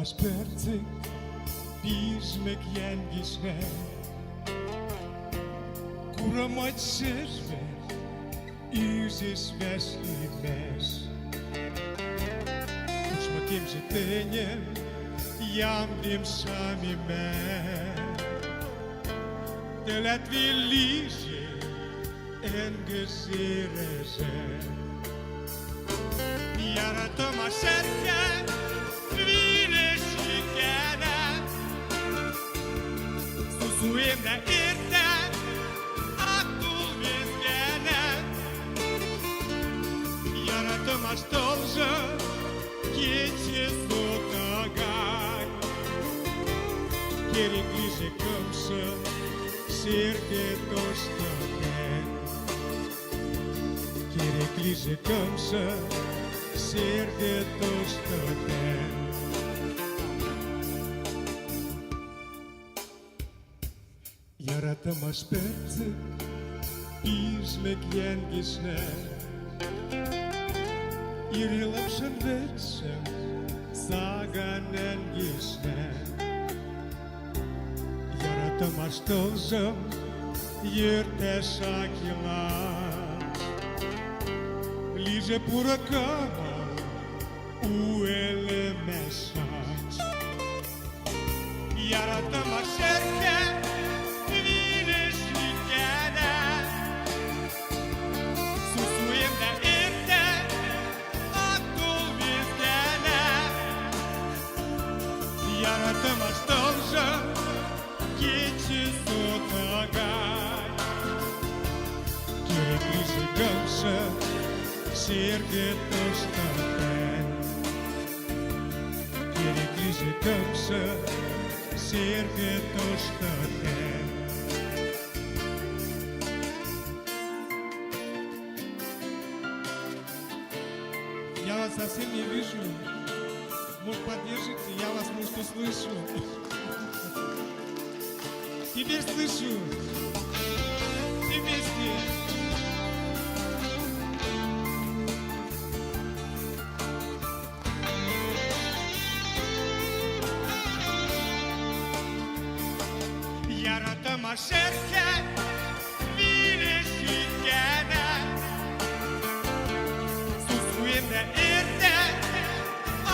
më shpërcik, pish me kjen gishme, kurë më qëshve, yzish vesh i mesh. Kush më kim që të njem, jam dim shami me, të let villishe, e ngësirëshe. Jara të ma shërke, vire shikene, susuim në irte, atull vizgene. Jara të ma shtollëshë, kjeqe sot të gaj. Kjeri glishe këmshë, shirke të shtëpen. Kjeri glishe këmshë, shirke të shtëpen. Jara të ma shpërcik, pish me kjen gishne, i rilëm shënveqëm, sagan e ngishne. Jara të ma shtollëshëm, jërë të shakilaq, liže purë këma, u ele me shaq. Jara të ma shërke, vire shikene, susuim në irte, atull vizgene. Jara të ma shtollëshëm, kjeqe sot të gaj. Kjeri glishe gëmshë, shirke të shtëpen. Kjeri glishe gëmshë, shirke të shtëpen. Я вас совсем не вижу. Может, поддержите? Я вас, может, услышу. Теперь слышу. Все вместе. Jara të ma shërke, vire shikene, susuim në irte,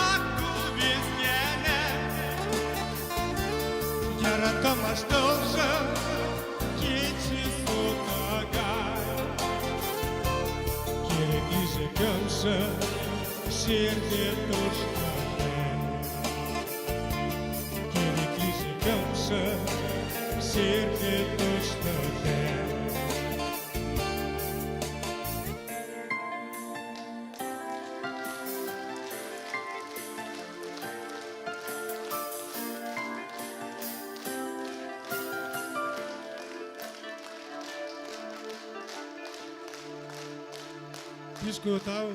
atull vizgene. Jara të ma shtollëshëm, kjeqe sot të gaj. Kjeri glishe këmshë, shirke të shtëpen. Kjeri glishe këmshë, shirke të shtëpen. Pishko tau.